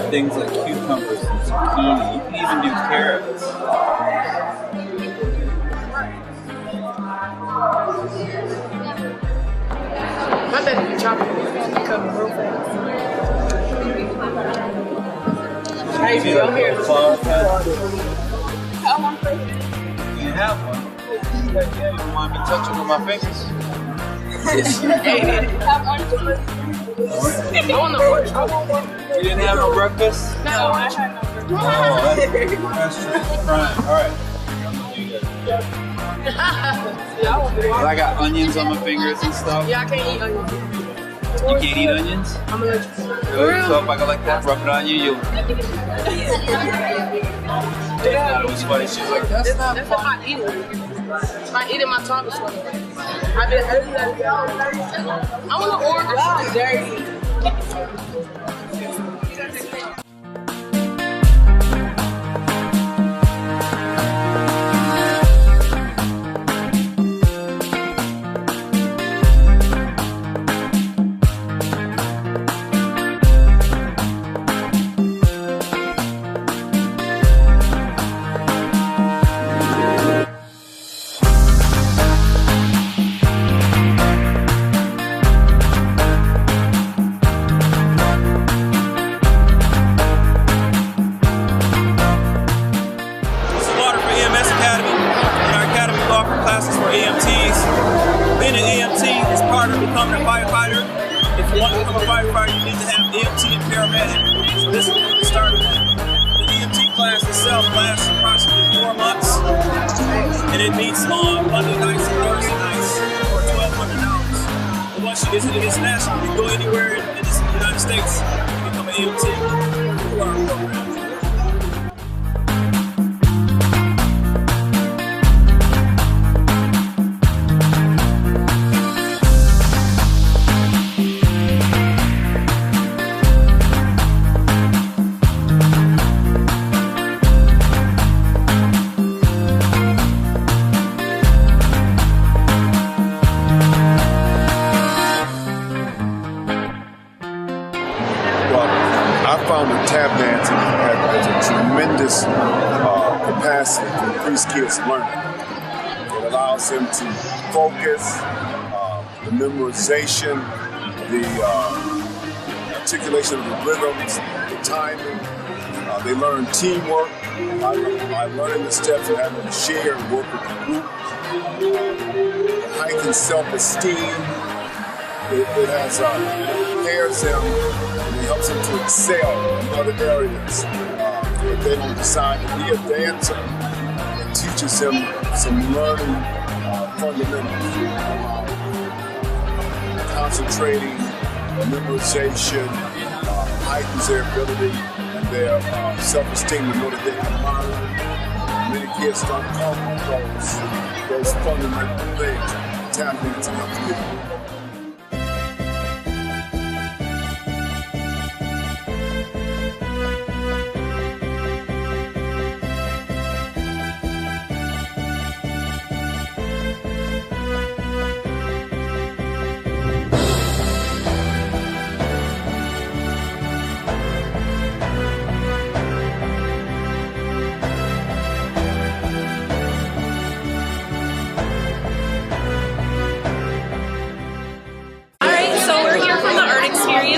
things like cucumbers and zucchini. You can even do carrots. My baby be chopping cup real fast. Hey, See I'm here. flower pen? I want to You have one. Yeah, you don't mind me touching with my fingers? I want the orange. You didn't have no breakfast? No, I had no Oh, that's true. Right. All right. I got onions on my fingers and stuff. Yeah, I can't eat onions. You can't eat onions? I'm allergic. Good. So if I go like that, rub it on you, you'll. Yeah. It was funny. She was like, "That's not That's fun." if I eat it. If I eat it, my tongue is sweating. I want an orange. Wow, dirty. Becoming a firefighter. If you want to become a firefighter, you need to have EMT and paramedic. So this is what we started with. The EMT class itself lasts approximately 4 months, and it meets on Monday nights and Thursday nights for $1,200. But once you get to the international, you can go anywhere in the United States and become an EMT through our program. Tap dancing has a tremendous capacity to increase kids' learning. It allows them to focus, the memorization, the articulation of the rhythms, the timing. They learn teamwork by learning the steps and having to share and work with the group. It heightens self-esteem. It prepares them and it helps them to excel in other areas. If they don't decide to be a dancer, it teaches them some learning fundamentals. Concentrating, memorization, heightens their ability and their self-esteem to know that they can learn. Many kids don't come with those fundamental things. Tap dancing helps give them.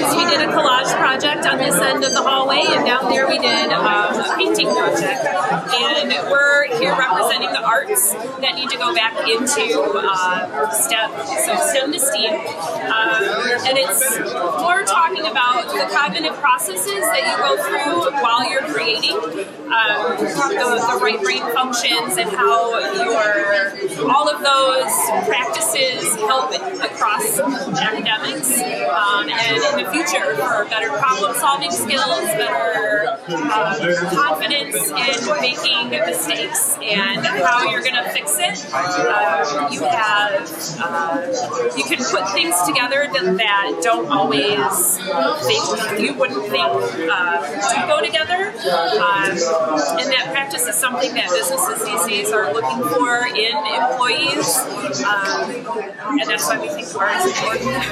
We did a collage project on this end of the hallway, and down there we did a painting project. And we're here representing the arts that need to go back into STEM, so STEM to S.T.E.A.M. And it's more talking about the cognitive processes that you go through while you're creating, the right brain functions and how all of those practices help across academics and in the future for better problem-solving skills, better confidence in making mistakes and how you're going to fix it. You can put things together that don't always you wouldn't think to go together. And that practice is something that businesses these days are looking for in employees, and that's why we think art is important.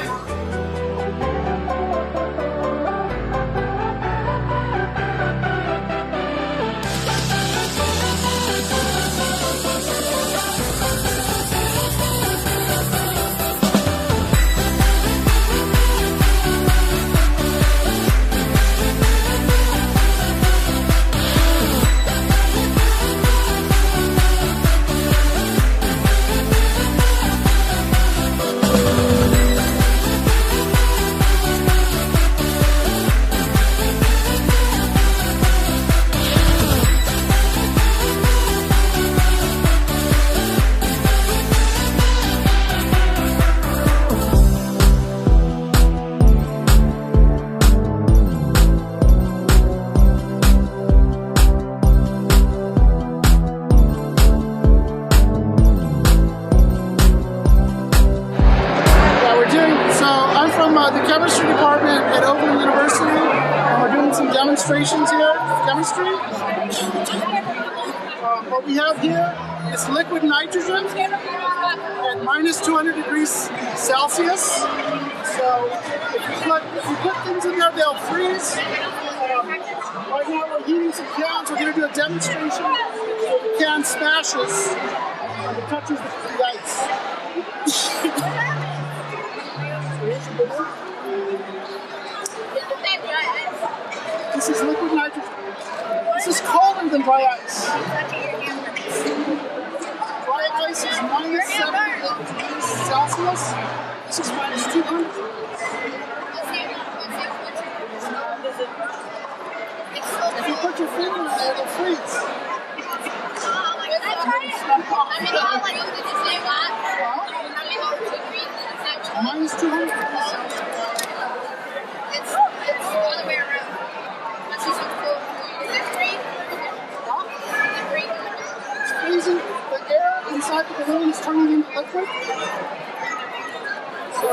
demonstrations here of chemistry. What we have here is liquid nitrogen at minus 200 degrees Celsius. So if you put things in there, they'll freeze. Right now we're heating some cans. We're going to do a demonstration where the can smashes and it touches the ice. This is liquid nitrogen. This is colder than dry ice. Dry ice is minus 70 degrees Celsius. This is minus 200. If you put your finger in there, it'll freeze. Minus 200 degrees Celsius. It's all the way around. Let's see some cool. Is it free? Is it free? It's freezing. The air inside the balloon is turning into liquid. So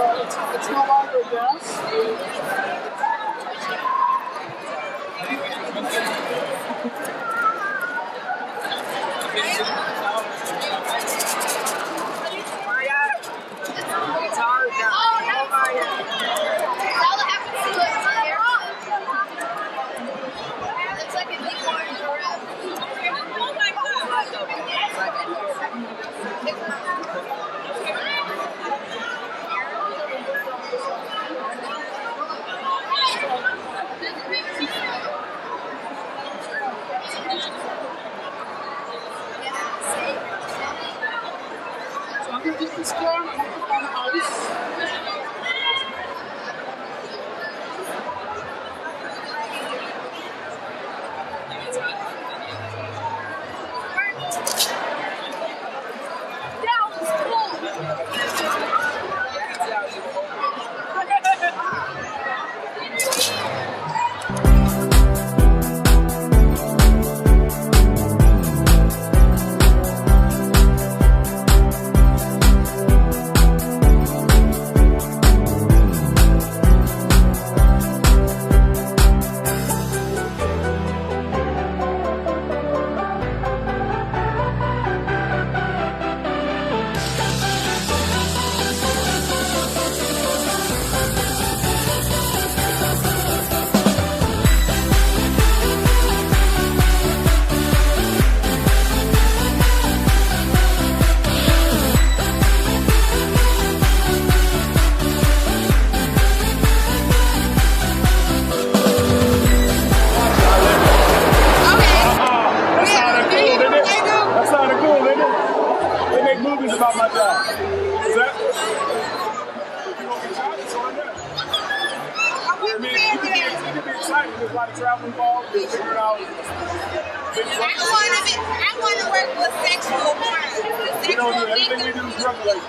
it's no longer a gas. So I'm going to get this can and put it on the ice. About my job. Is that? If you don't get shot, it's on there. I mean, you can be excited. There's a lot of travel involved. You figure it out. I want to work with sexual crimes. We don't do anything we do is drug related.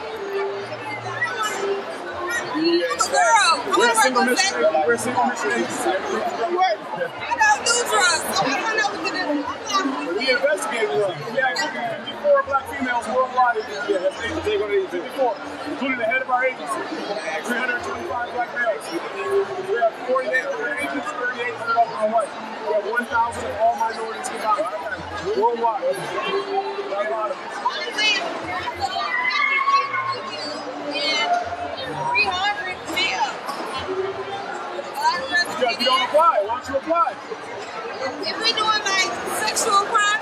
We're a single mission. We're a single mission agency. I don't do drugs, so I don't know what to do. We investigate drugs. We have 54 black females worldwide. Yeah, they're going to 54, including the head of our agency. 325 black males. We have 48 other agents, 3,800 of my wife. We have 1,000 of all minorities combined. Worldwide. A lot of them. 300 males. Because you don't apply. Why don't you apply? If we're doing like sexual crimes,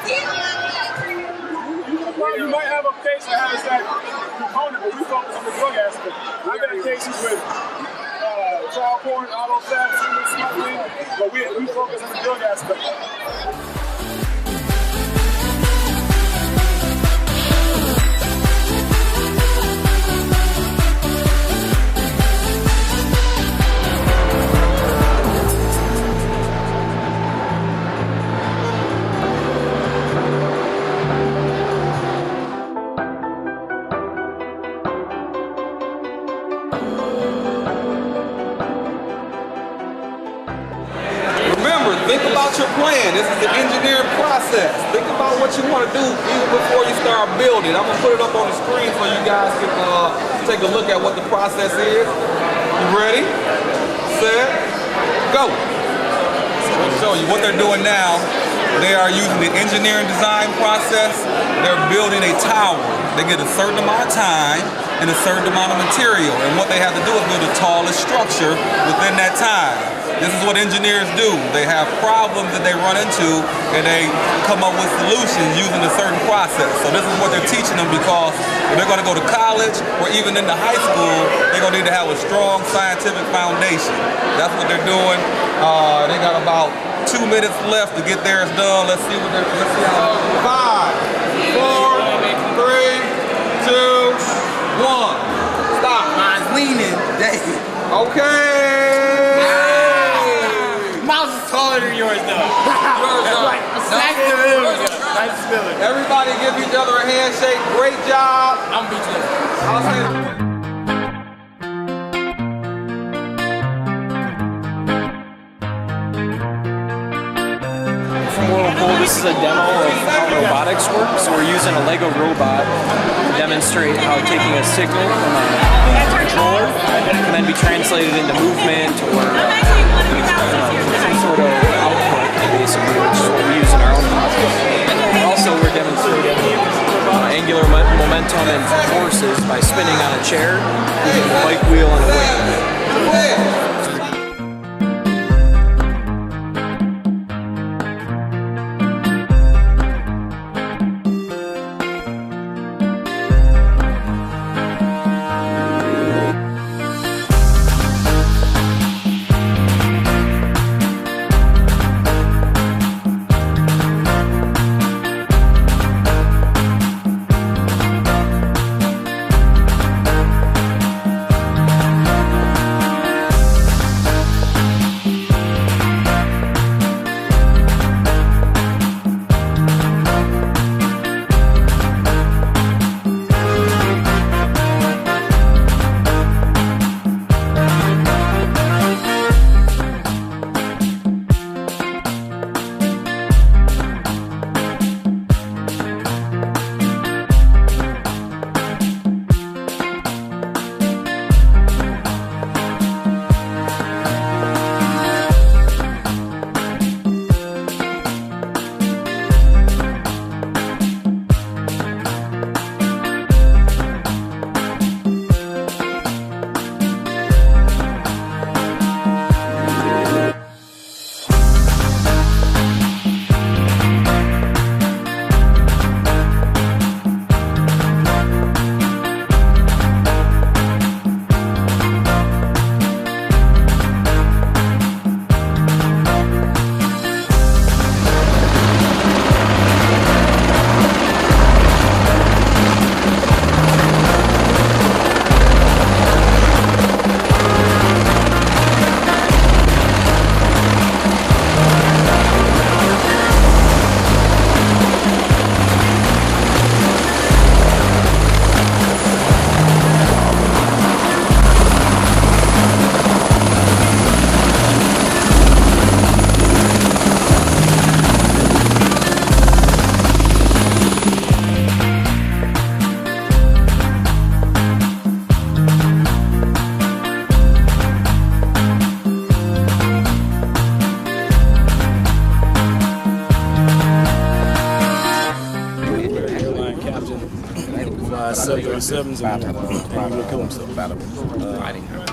You might have a case that has that component, but we focus on the drug aspect. I've had cases with child porn, auto theft, human smuggling, but we focus on the drug aspect. Think about your plan. This is the engineering process. Think about what you want to do even before you start building. I'm going to put it up on the screen so you guys can take a look at what the process is. You ready? Set? Go. So show you what they're doing now. They are using the engineering design process. They're building a tower. They get a certain amount of time and a certain amount of material. And what they have to do is build the tallest structure within that time. This is what engineers do. They have problems that they run into and they come up with solutions using a certain process. So this is what they're teaching them, because if they're going to go to college or even into high school, they're going to need to have a strong scientific foundation. That's what they're doing. They got about 2 minutes left to get theirs done. Let's see what let's see how. 5, 4, 3, 2, 1. Stop. Mine's leaning. Okay. Mine's is taller than yours though. Yours though. Nice stability. Everybody give each other a handshake. Great job. I'm beat you. I'll say This is a demo of how robotics works. So we're using a Lego robot to demonstrate how taking a signal from a controller can then be translated into movement or some sort of output, basically, which is what we use in our own process. Also, we're demonstrating angular momentum and forces by spinning on a chair using a bike wheel and a wave.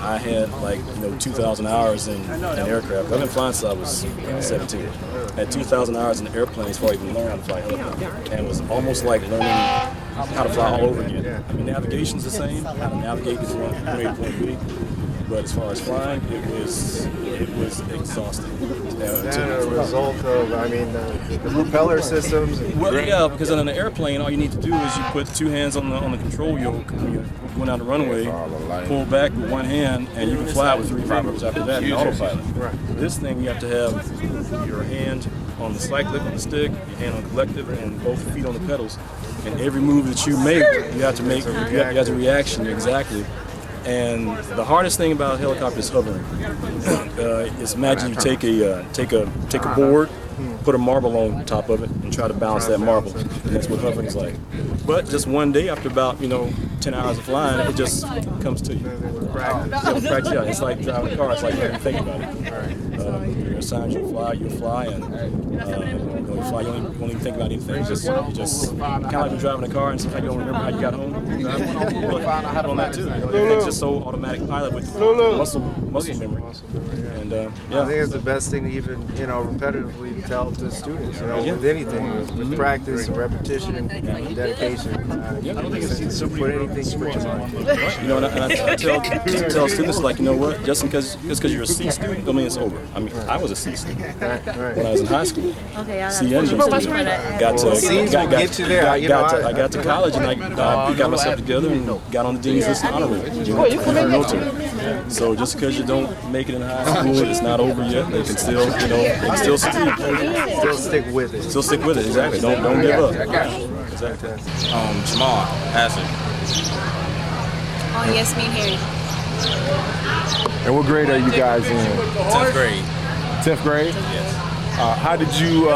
I had like 2,000 hours in aircraft. I've been flying since I was 17. I had 2,000 hours in airplanes before I even learned how to fly helicopter, and it was almost like learning how to fly all over again. I mean, navigation's the same, how to navigate from point A to point B. But as far as flying, it was exhausting. And a result of, the propeller systems. Well, yeah, because on an airplane, all you need to do is you put two hands on the control wheel when you're going down the runway, pull back with one hand, and you can fly with three fingers after that in autopilot. Right. This thing, you have to have your hand on the cyclic, on the stick, your hand on the collective, and both feet on the pedals. And every move that you make, you have to make, you have to reaction, exactly. And the hardest thing about a helicopter is hovering. Is imagine you take a board, put a marble on top of it, and try to balance that marble. And that's what hovering is like. But just one day, after about 10 hours of flying, it just comes to you. Practice. Yeah, it's like driving a car. It's like you think about it. you're assigned, you fly, you fly, and when you fly, you don't even think about anything. You just kind of like you're driving a car, and sometimes you don't remember how you got home. On that too. It's just so automatic pilot with muscle memory. And I think it's the best thing to even repetitively tell to students. With anything, with practice, repetition, and dedication. I don't think it's put anything to your mind. And I tell students, like, you know what? Just because you're a C student, don't mean it's over. I mean, I was a C student when I was in high school. C engine student. I got to college and I got myself together and got on the dean's list honorary. So just because you don't make it in high school, it's not over yet. They can still, still succeed. Still stick with it. Still stick with it. Exactly. Don't give up. Exactly. Jamal, Hazard. Oh, yes, me and Harry. And what grade are you guys in? 10th grade. 10th grade? Yes. How did you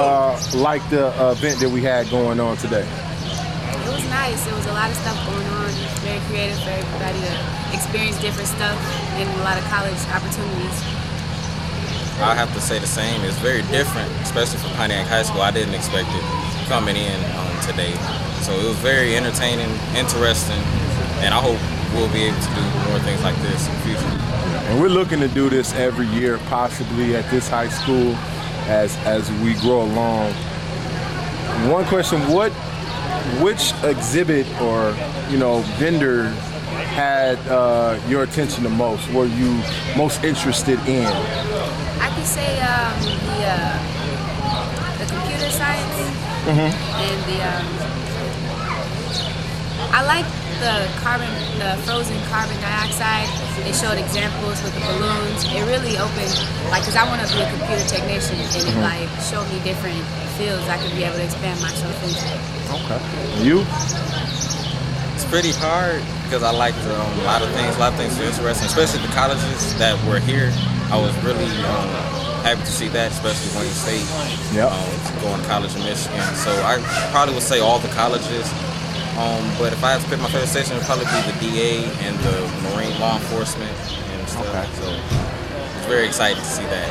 like the event that we had going on today? It was nice. There was a lot of stuff going on. It was very creative for everybody to experience different stuff and a lot of college opportunities. I have to say the same. It's very different, especially for Pontiac High School. I didn't expect it coming in today. So it was very entertaining, interesting, and I hope we'll be able to do more things like this in the future. And we're looking to do this every year, possibly at this high school as we grow along. One question, which exhibit or vendor had your attention the most? Were you most interested in? I could say the computer science and I like the frozen carbon dioxide. It showed examples with the balloons. It really opened, because I want to be a computer technician, and it showed me different fields I could be able to expand myself into. Okay. You? It's pretty hard because I liked a lot of things are interesting, especially the colleges that were here. I was really happy to see that, especially Wayne State, going to college in Michigan. So I probably would say all the colleges. But if I had to pick my favorite section, it would probably be the DA and the Marine law enforcement and stuff. So it's very exciting to see that.